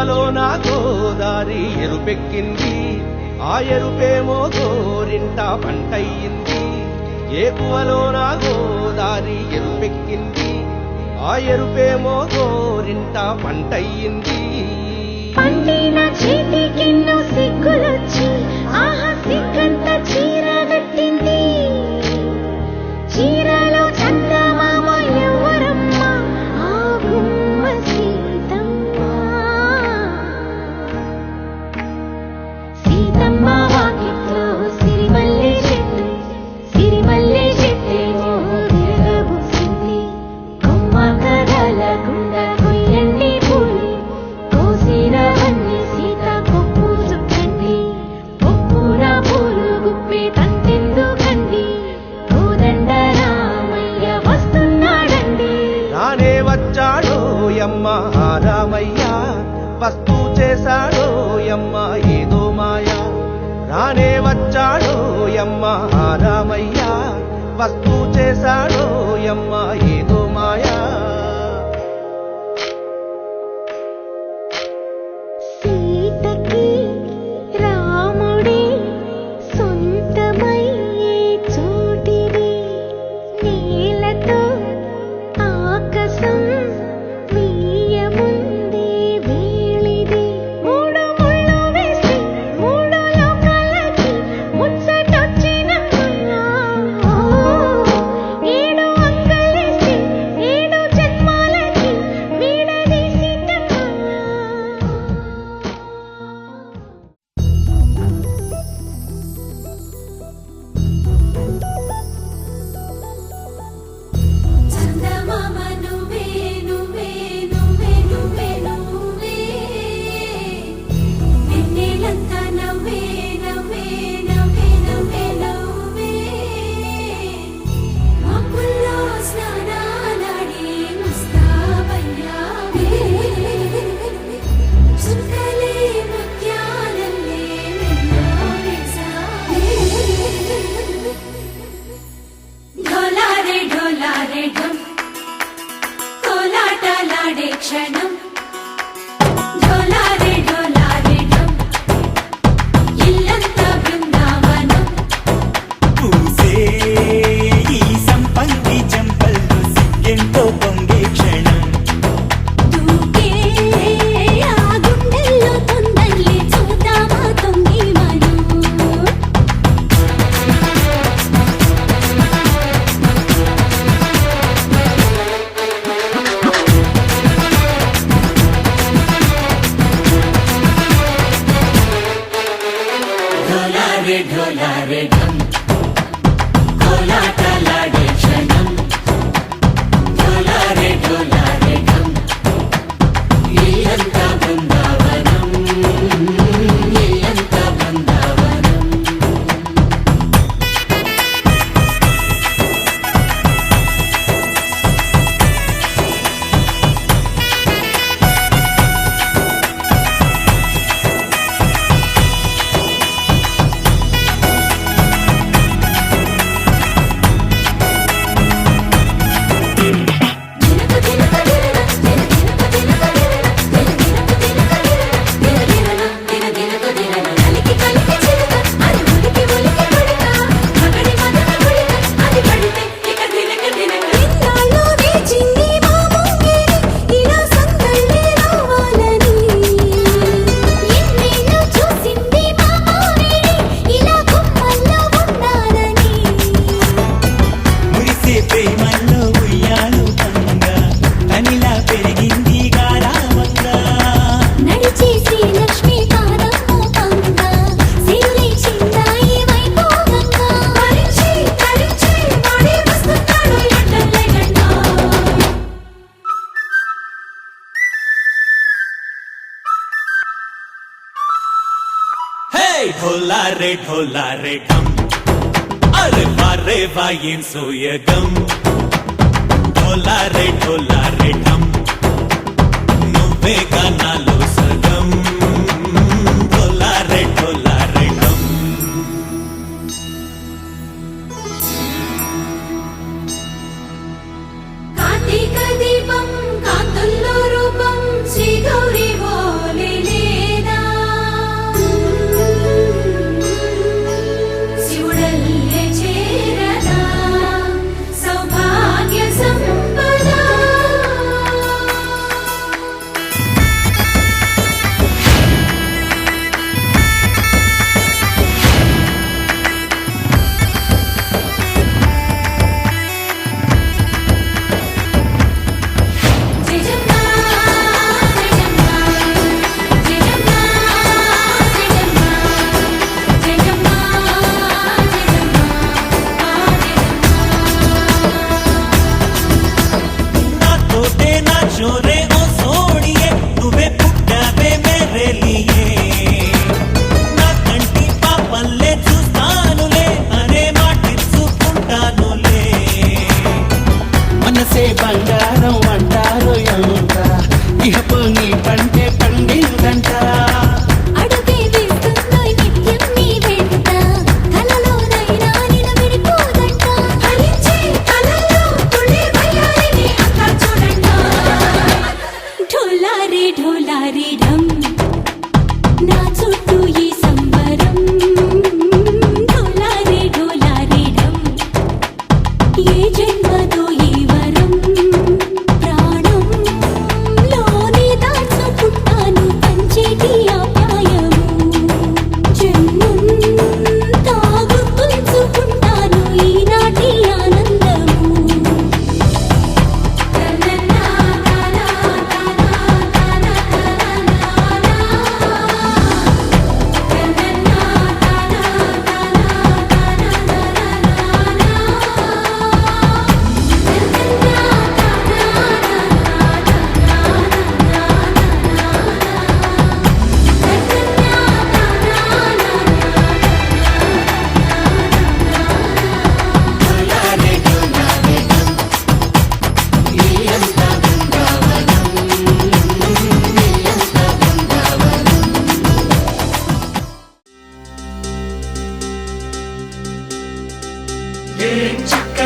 ఏకువలో నా గోదారి ఎరుపెక్కింది, ఆ ఎరుపేమో గోరింట పంటయ్యింది. ఏకువలో నా గోదారి ఎరుపెక్కింది, ఆ ఎరుపేమో గోరింట పంటయ్యింది. పండిన చేతికెన్నో సిగ్గులొచ్చి ఆహా సిగ్గంత చీర కట్టింది. చీరలో చందమామ ఎవరమ్మ, ఆ గుమ్మ సీతమ్మ. సీతమ్మ వాకిట్లో సిరిమల్లె చెట్టు, సిరిమల్లె చెట్టేమో విరగబూసింది. కొమ్మ కదలకుండా కొయ్యండి పూలు, కోసినవన్నీ సీత కొప్పు చుట్టండి. కొప్పున పూలు గుప్పే తంతెందుకండి, కోదండ రామయ్య వస్తున్నాడండి. రానే వచ్చాడో యమ్మ ఆ రామయ్య, వస్తూ చేశాడో యమ్మ ఏదో మాయా. రానే వచ్చాడో యమ్మ ఆ రామయ్య, వస్తూ చేశాడో యమ్మ ఏదో మాయా. సీతకి రాముడే సొంతమయ్యే చోటిది, నేలతో ఆకాశం వీయముందే వేళిది. మూడు ముళ్ళు వేసి మూడు లోకాలకి ముచ్చటొచ్చినమ్మా, ఏడు అంగలేసి ఏడు జన్మాలకి వీడదీసిటమ్మా. చందమామ నువ్వే నువ్వే నువ్వే నువ్వే నువ్వే, వెన్నెలంతా నవ్వే నవ్వే నవ్వే నవ్వే నవ్వే. మబ్బుల్లో స్నానాలాడి ముస్తాబయ్యావే, చుక్కలే ముత్యాలల్లే వెన్నవేశావే. ఢోలారే ఢోలారే ఢమ్, కోలాటలాడే క్షణం. ఢోలారే ఢోలారే ఢమ్, ఇల్లంతా బృందావనం. పూసే ఈ సంపంగి చెంపల్లో సిగ్గెంతో పొంగే క్షణం. దూకే ఆ గుండెల్లో తొందల్లి చూద్దామా తొంగి మనం. ఢోలారే ఢోలారే ఢమ్, కోలాటలాడే క్షణం. ఢోలారే ఢోలారే ఢమ్, ఇల్లంతా బృందావనం, ఇల్లంతా బృందావనం. ढोलारे ढोलारे ढम अरे वारे वायें सोयगम ढोलारे ढोलारे ढम नुव्वे गानालो सगम ढोलारे ढोलारे ढम कार्तिक दीपं कांतुल्लो रूपं श्री गौरी बोले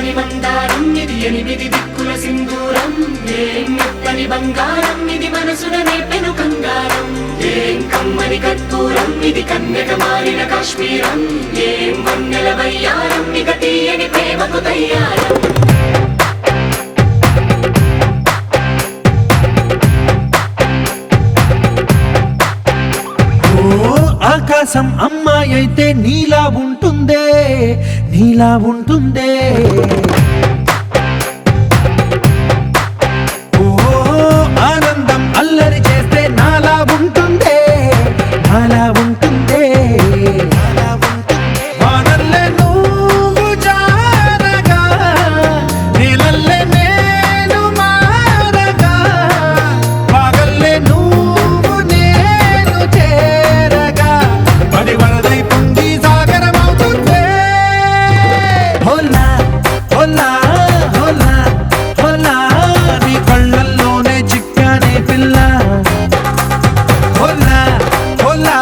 చక్కని మందారం ఇది ఎనిమిది దిక్కుల సింధూరం ఏం మెత్తని బంగారం ఇది మనసున నేపెను కంగారం ఏం కమ్మని కర్పూరం ఇది కన్యక మారిన కాశ్మీరం ఏం వన్నెల వయ్యారం ఇక తీయని ప్రేమకు తయ్యారం ఆకాశం అమ్మాయి అయితే నీలా ఉంటుందే నీలా ఉంటుందే ఓ ఆనందం అల్లరి చేస్తే నాలా ఉంటుందే నాలా ఉంటుందే వానల్లే నువ్వు జారగా నీలల్లే నేను మారగా పగల్లే నువ్వు నేను చేరగా పడి వరదై పొంగి సాగరమవుతుందే హోలా హోలా హోలా హోలా నీ కళ్ళల్లోనే చిక్కానే పిల్ల హోలా హోలా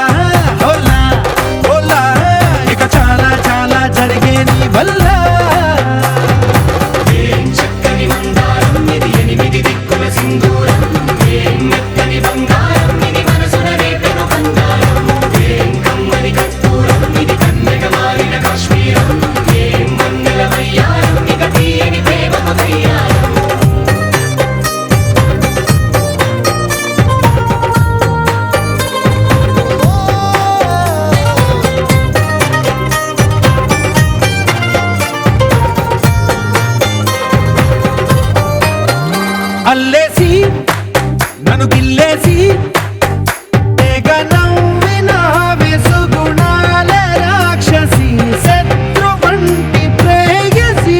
హోలా హోలా ఇక చాలా చాలా జరిగే నీ వల్ల ఏం చక్కని మందారం ఇది ఎనిమిది దిక్కుల సింధూరం ఏం మెత్తని బంగారం ఇది మనసున రేపెను బంగారం ఏం కమ్మని కర్పూరం ఇది కన్యక మారిన కాశ్మీరం ఏం వన్నెల వయ్యారం ఇక తీయని ప్రేమకు తయ్యారం అల్లేసి నన్ను గిల్లేసి తెగ నవ్విన వెసుగుణాల రాక్షసి శత్రు వంటి ప్రేయసి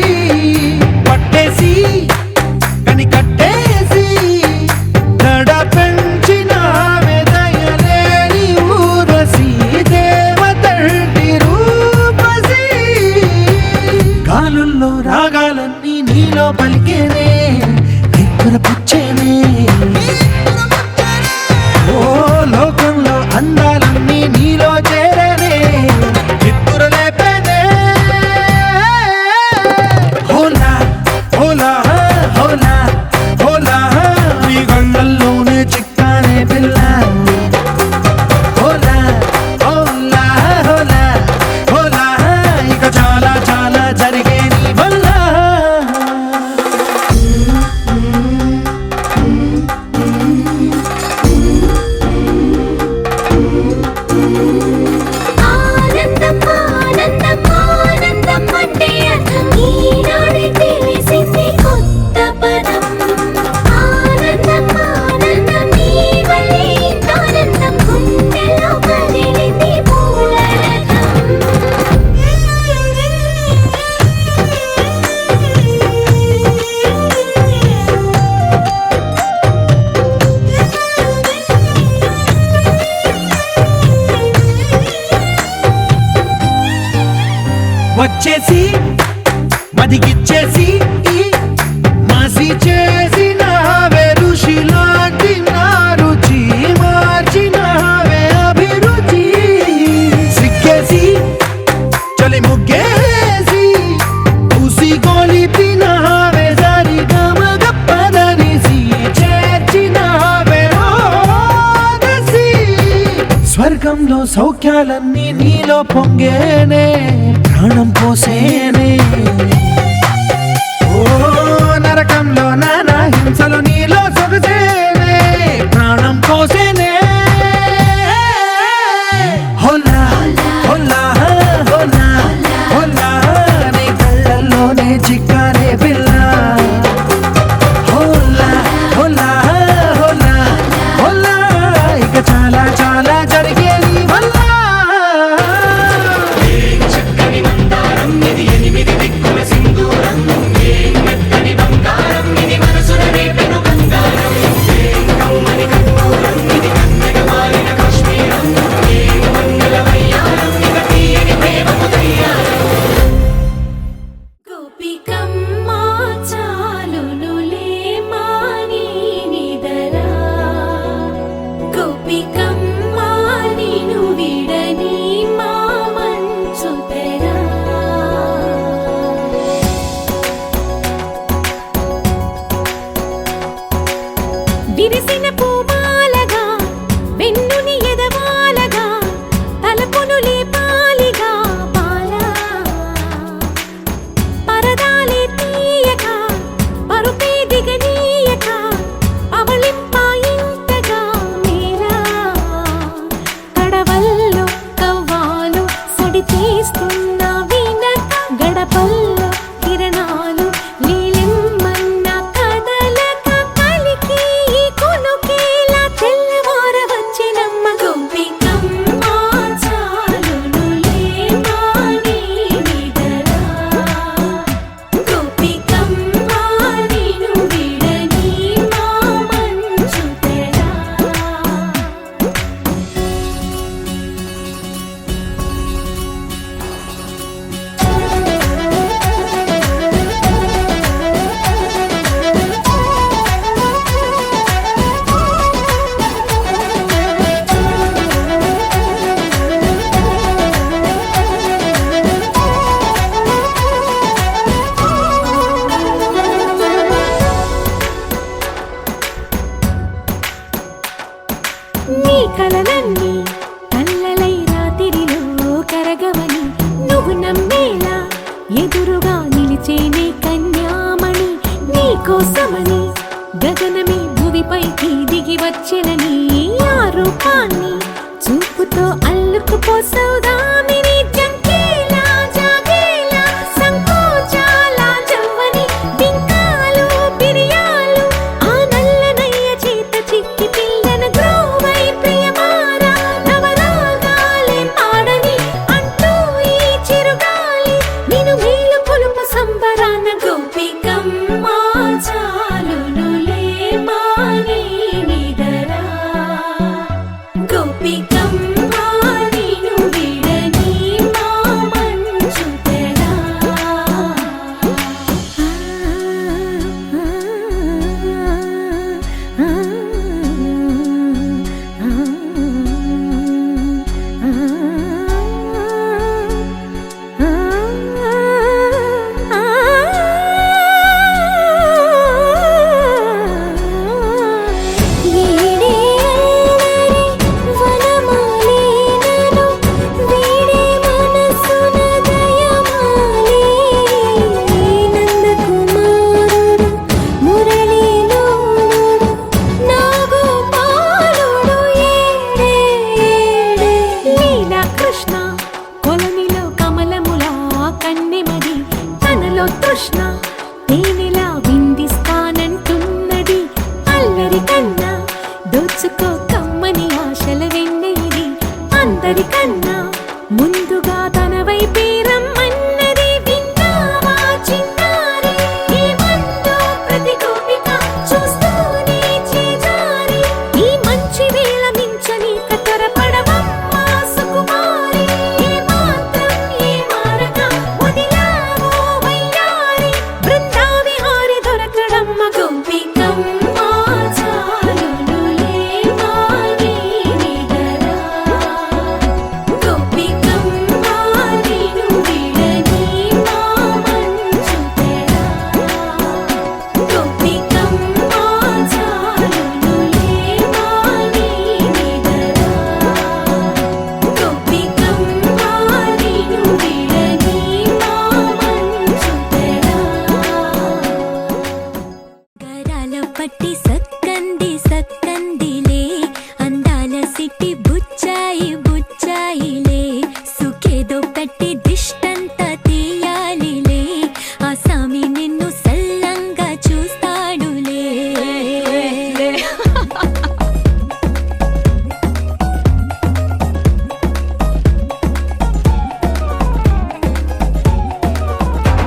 పట్టేసి కని కట్టేసి దడ పెంచిన దయలేని ఊరసి దేవతంటి రూపసి గాలుల్లో రాగాలన్నీ నీలో పలికేనే పుచ్చేనే ఓ లోకంలో అందాలన్నీ నీలో చేరనే చిత్తురు లేపేనే హోలా హోలా హోలా హోలా నీ గంగల్లోనే చిక్కానే పిల్ల హోలా హోలా హోలా హోలా ఇక చాలా చాలా జరిగే నీ వల్ల ఆనందం ఆనందం ఆనందం అంటే అర్థం ఈనాడే తెలిసింది కొత్త పదం ఆనందం ఆనందం నీ వల్లే ఇంత ఆనందం గుండెలో కదిలింది వచ్చేసి మదిగిచ్చేసి మాసి చేసిన ఋషిలాంటి నా రుచి మార్చినవే అభిరుచి సిగ్గేసి చలి ముగ్గేసి పూసి గొలిపినవే సరి గమగప్పదనిసి చేర్చినవే ఓదసి స్వర్గంలో సౌఖ్యాలన్నీ నీలో పొంగేనే ప్రాణం పోసేనే ఓ నరకంలో నానా హింసలు నీలో సొగసేనే ప్రాణం పోసేనే హోలా హోలా హోలా హోలా నీ కళ్ళల్లోనే చిక్కానే పిల్ల హోలా హోలా హోలా హోలా ఇక చాలా చాలా జరిగే నీ వల్ల చక్కని మందారం ఇది ఎనిమిది దిక్కుల సింధూరం ఏం మెత్తని బంగారం ఇది మనసున రేపెను బంగారం ఏం కమ్మని కర్పూరం ఇది కన్యక మారిన కాశ్మీరం ఏం వన్నెల వయ్యారం ఇక తీయని ప్రేమకు తయ్యారం గోపికమ్మ చాలునులే మాని నిదరా గోపికమ్మ నిను విడని మా మంచు తెరా మెచ్చిన నీ ఆ రూపాన్ని చూపుతో అల్లుకుపోసౌదామిని జంకేలా జాగేలా సంకోచాల జవ్వని బింకాలు బిరియాలు ఆ నల్లనయ్య చేత చిక్కి పిల్లన గ్రోవై ప్రియమారా నవరాగాలే పాడని అంటూ ఈ చిరుగాలి నిన్ను మేలు కొలుపు సంబరాన గోపికమ్మ చాలునులే మాని నిదరా గోపికమ్మ నిన్ను విడని మా మంచు తెరా కృష్ణ కొలనిలో కమలములా కన్నెమది తనలో తృష్ణ తేనెలా విందిస్తానంటున్నది అల్లరి కన్నా దోచుకో కమ్మని ఆశల వెన్నెయిది అందరికన్నా ముందుగా తన వైపే రమ్మన్నది విన్నావా చిన్నారి ఏమందో ప్రతి గోపిక చూస్తూనే చేజారి ఈ మంచి వేళ మించని కతరపడవమ్మా సుకుమారి ఏ మాత్రం ఏ మారక వదిలావో వయ్యారి బృందావిహారి దొరకడమ్మ గోపికమ్మ చాలునులే మాని నిదరా గోపికమ్మ నిన్ను విడని మా మంచు తెరా గోపికమ్మ చాలునులే మాని నిదరా గోపికమ్మ నిన్ను విడని మా మంచు తెరా గరాల పట్టి సక్కంది సక్కందిలే అందాల సిట్టి బుచ్చాయి బుచ్చాయిలే సుఖేదో కట్టి దిష్టంత తీయాలిలే ఆ సామి నిన్ను సల్లంగా చూస్తాడులే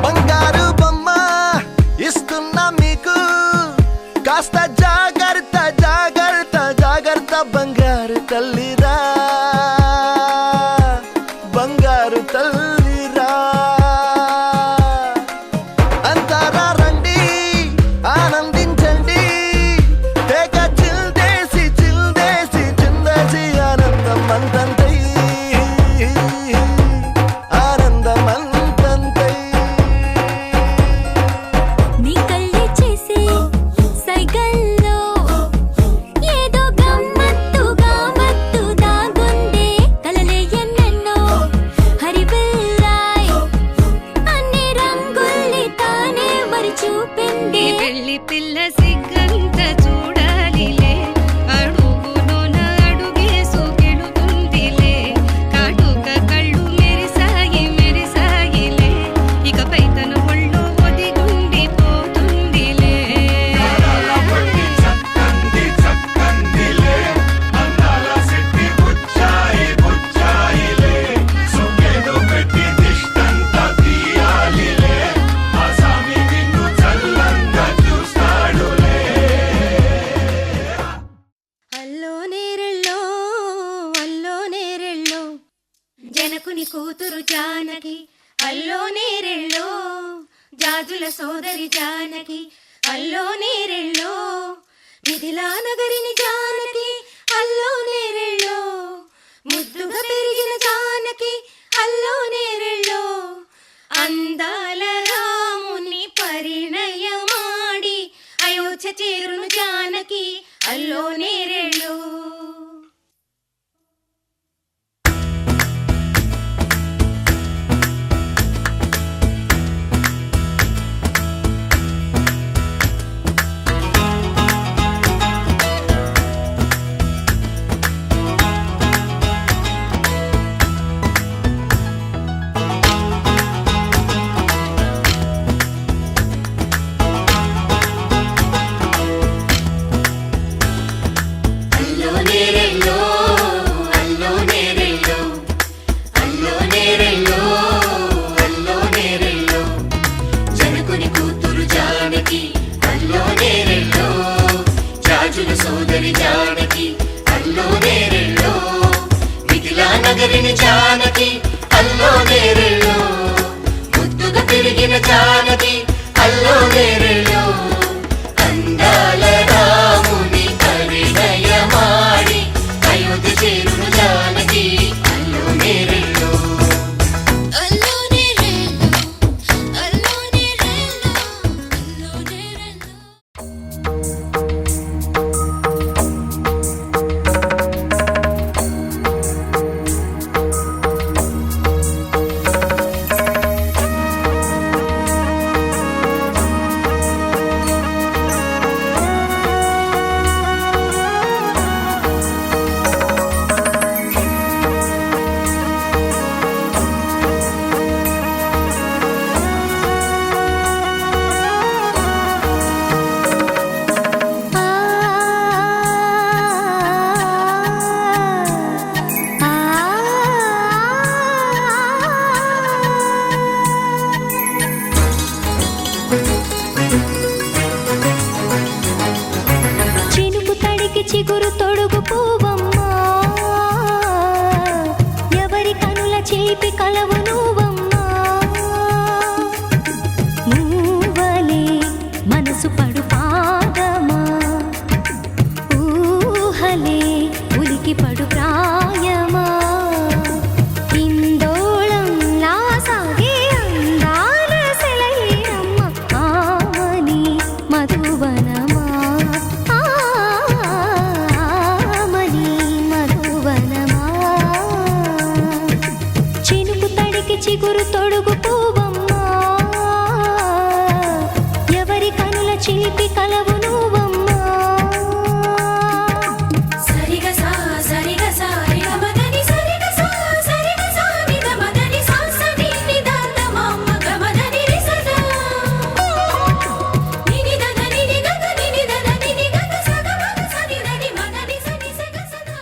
బంగారు బొమ్మ ఇస్తున్నా మీకు కాస్త జాగ్రత్త జాగ్రత్త జాగ్రత్త బంగారు తల్లిరా బంగారు తల్లిరా అంతారా రండి ఆనందించండి తెగ చిల్దేసి చిల్దేసి చిందేసి ఆనందం అంతంతై ఆనందం అంతంతై నీ కళ్ళే చేసే సైగల్లో ఏదో గమ్మత్తుగా మత్తు దాగుందే కలలే ఎన్నెన్నో హరివిల్లాయ్ అన్ని రంగుల్ని తానే మరి చూపింది పెళ్లి పిల్ల సిగ్గంత చూడాలిలే అడుగులోన అడుగేసు గెలుతుందిలే కాటుక కళ్ళు మెరిసాయి మెరిసాయిలే ఇకపై తన ఒళ్ళు ఒదిగుండి పోతుందిలే చక్కంది చక్కందిలే అందాల సిట్టి బుచ్చాయి బుచ్చాయిలే సుఖేదో పెట్టి దిష్టంత తీయాలిలే ఆ సామి నిన్ను చల్లంగా చూస్తాడులే అల్లో నేరెళ్ళో జనకుని కూతురు జానకి అల్లో నేరెళ్ళో జాజుల సోదరి జానకి అల్లో నేరెళ్ళో మిథిలా నగరిని జానకి అల్లో నేరెళ్ళో ముద్దుగా పెరిగిన జానకి అల్లో నేరెళ్ళో అందాల రాముని పరిణయమాడి అయోధ్య చేరును జానకి అల్లో నేరెళ్ళో నగరిని జానకి అల్లో నేరెళ్ళో ముద్దుగా పెరిగిన జానకి అల్లో నేరెళ్ళో అందాల రాముని పరిణయమాడి అయోధ్య చేరును జానకి అల్లో నేరెళ్ళో అల్లోనే రెల్లో అల్లోనే రెల్లో అల్లోనే రెల్లో చినుకు తడికి చిగురు తొడుగు పూవమ్మా ఎవరి కనుల చేపి కలవు నువ్వమ్మా నువ్వలే మనసు పడు పాదమా ఊహలే ఉలికి పడు ప్రాయమా ఇందోళంలా సాగే అందాల సెలయేరమ్మ ఆమని మధువనమా ఆమని మధువనమా చినుకు తడికి చిగురు తొడుగు పూవమ్మా ఎవరి కనుల చిలిపి కలవు నువ్వమ్మా సరిగ సా సరిగ సా రిగ మదని సరిగ సా సరిగ సా నిద మదని సా సని నిదాన మమ్మ గమదని రిసదా నిని దద నిని గద నిని దద నిని గద సగ మగ సని దని మదని సని సగ సదా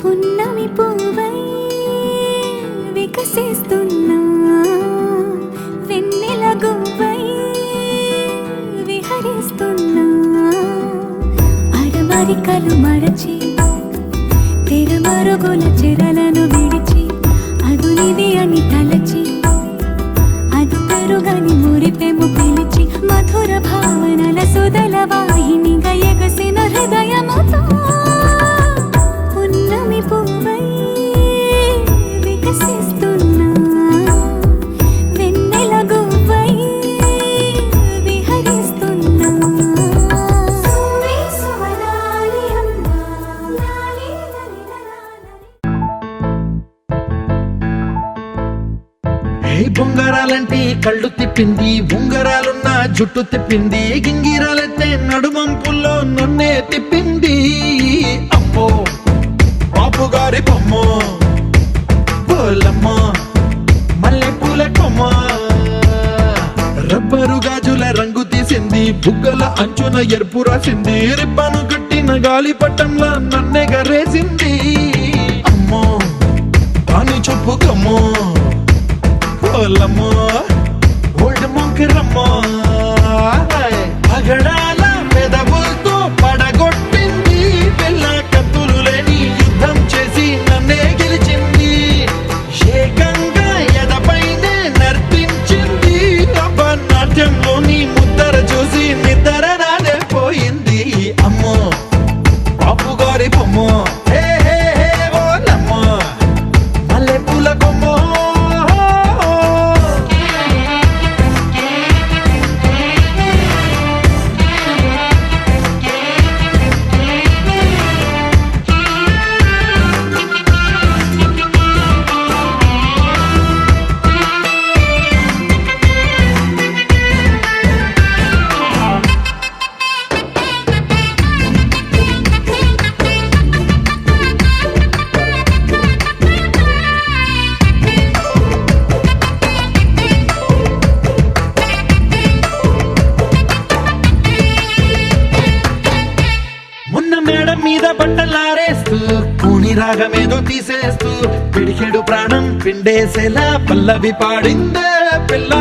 పున్నమి పువ్వై వికసిస్తున్నా వెన్నెల గువ్వై విహరిస్తున్నా అరమరికలు మరచి తెరమరుగుల చెరలను విడిచి అదునిది అని తలచి అదు పెరుగని మురిపెము పిలిచి మధుర భావనల సుదల వాహినిగా ఎగసిన హృదయముతో పున్నమి పువ్వై వికసిస్తున్నా వెన్నెల గువ్వై విహరిస్తున్నా సువి సువనాలి అమ్మా లాలి లలి లలాలి ఏ బొంగరాలంటే కళ్ళు తిప్పింది ఉంగరాలున్న జుట్టు తిప్పింది గింగిరాలైతే నడుమంపుల్లో నన్నే తిప్పింది అమ్మో బాపు గారి బొమ్మ పోలమ్మ మల్లె పూల కొమ్మ రబ్బరు గాజుల రంగు తీసింది బుగ్గల అంచున ఎరుపు రాసింది రిబ్బను కట్టిన గాలి పట్టంలా నన్నెగరేసింది అమ్మో దాని చెప్పుకమ్మో పోలమ్మో ఓల్డ్ మొంకరమ్మో పగడాల పెదవులతో పడగొట్టింది పిల్ల కత్తులు లేని యుద్ధం చేసి నన్నే గెలిచింది ఏకంగా ఎదపైనే పిడికెడు ప్రాణం పిండేసేలా పల్లవి పాడిందే పిల్ల.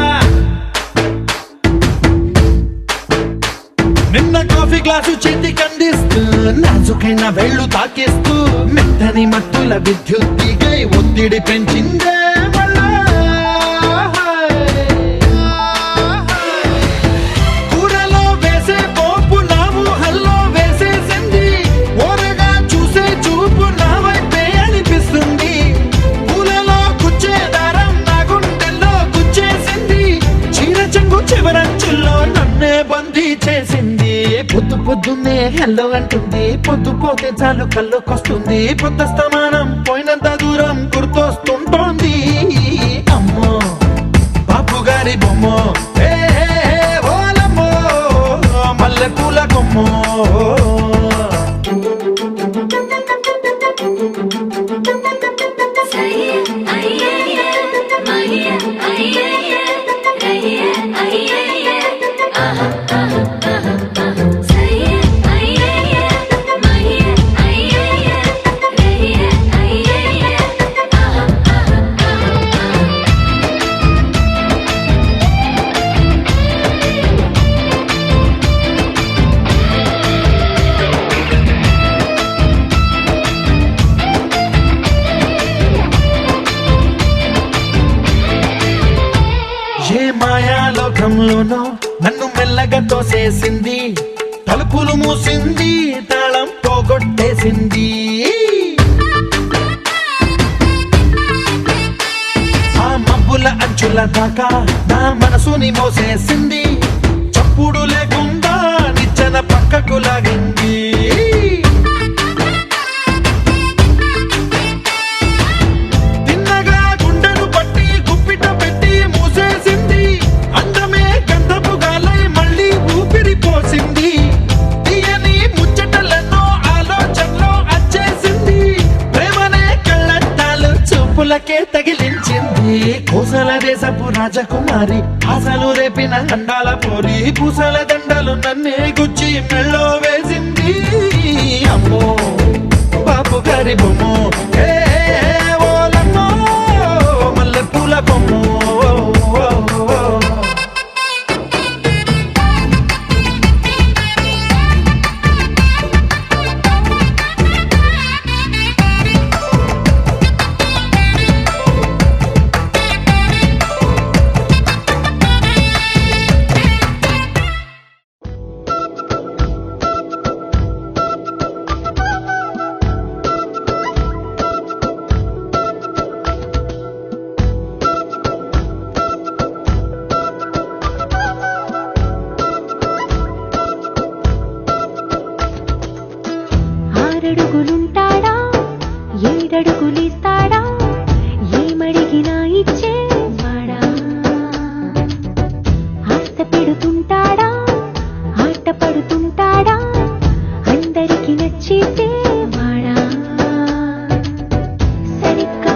నిన్న కాఫీ గ్లాసు చేతి కందిస్తూ నాజుకైన వేళ్ళు తాకిస్తూ మెత్తని మత్తుల విద్యుత్ తీగై ఒత్తిడి పెంచిందే మళ్ళా. కూరలో వేసే పోపు నా ఊహల్లో వేసేసింది. ఓరగా చూసే చూపు నా వైపే అనిపిస్తుంది. పూలలో గుచ్చే దారం నా గుండెల్లో గుచ్చేసింది. చీర చెంగు చివరంచుల్లో నన్నే బందీ చేసింది. పొద్దు పొద్దున్నే హెల్లో అంటుంది. పొద్దు పోతే చాలు కళ్ళొకొస్తుంది. పొద్దస్తమానం పోయినంత దూరం గుర్తొస్తుంటోంది. అమ్మో బాపు గారి బొమ్మో ఏ ఓలమ్మో మల్లె పూల కొమ్మో. ఏ మాయాలోకంలోనో నన్ను మెల్లగా తోసేసింది. తలుపులు మూసింది, తాళం పోగొట్టేసింది. ఆ మబ్బుల అంచుల దాకా నా మనసుని మోసేసింది. చప్పుడు లేకుండా నిచ్చెన పక్కకు లాగింది. తగిలించింది కోసల దేశపు రాజకుమారి. ఆశలు రేపిన దండాల పోరి. పూసల దండలు నన్నే గుచ్చి మెళ్ళో వేసింది. అమ్మో బాపు గారి బొమ్మో ఏ ఓలమ్మో మల్లె పూల బొమ్మో. ఆరడుగులుంటాడా ఏడడుగులిస్తాడా ఏమడిగినా ఇచ్చేవాడా. ఆశ పెడుతుంటాడా ఆట పడుతుంటాడా అందరికి నచ్చేసేవాడా. సరిగ్గా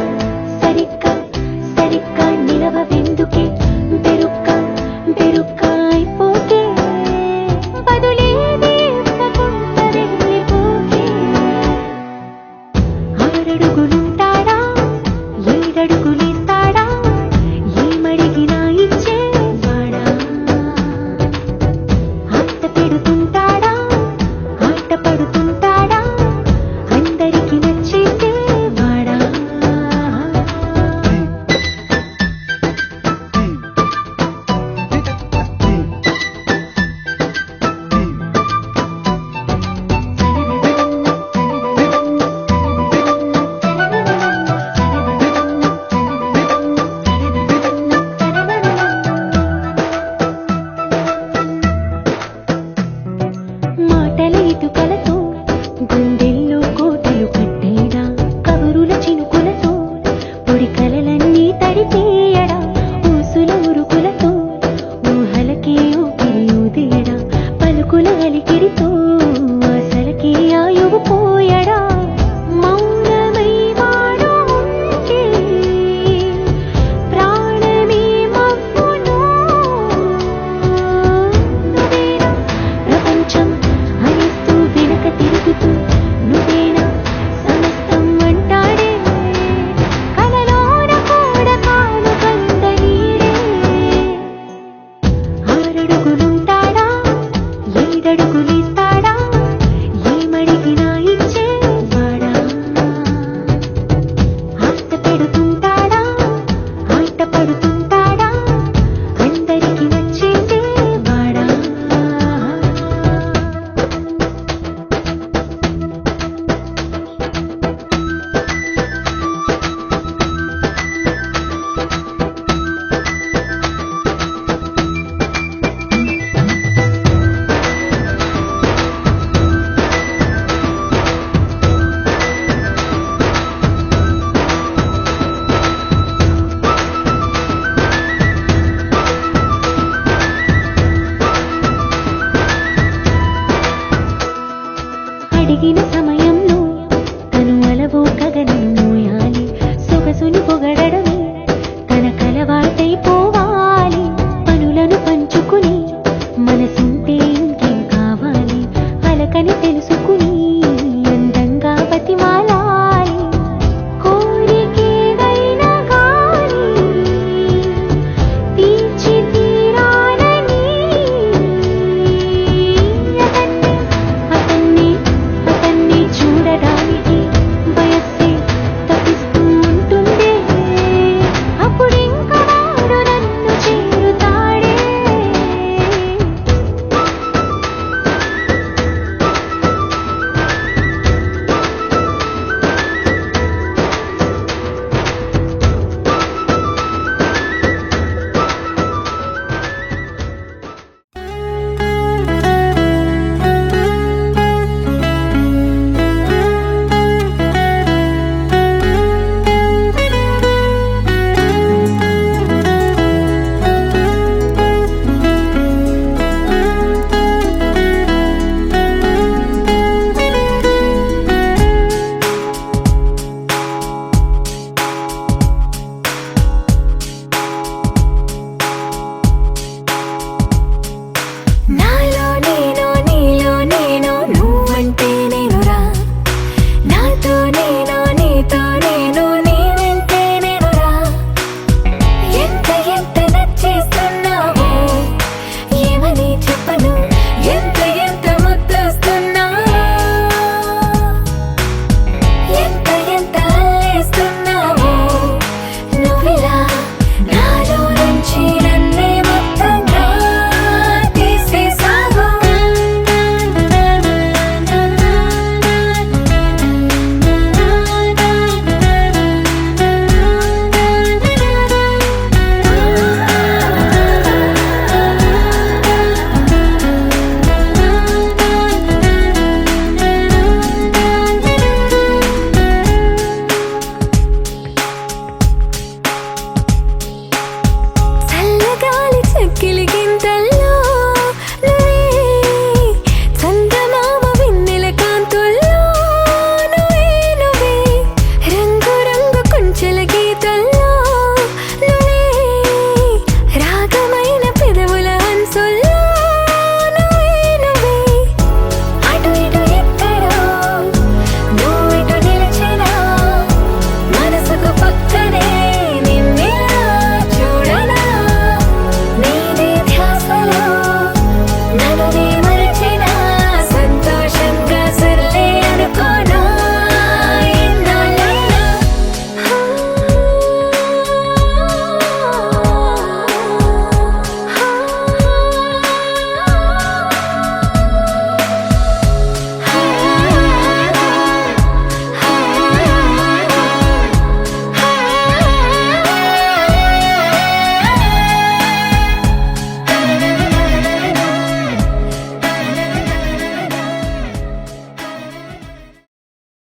సరిగ్గా సరిగ్గా నిలవెందుకే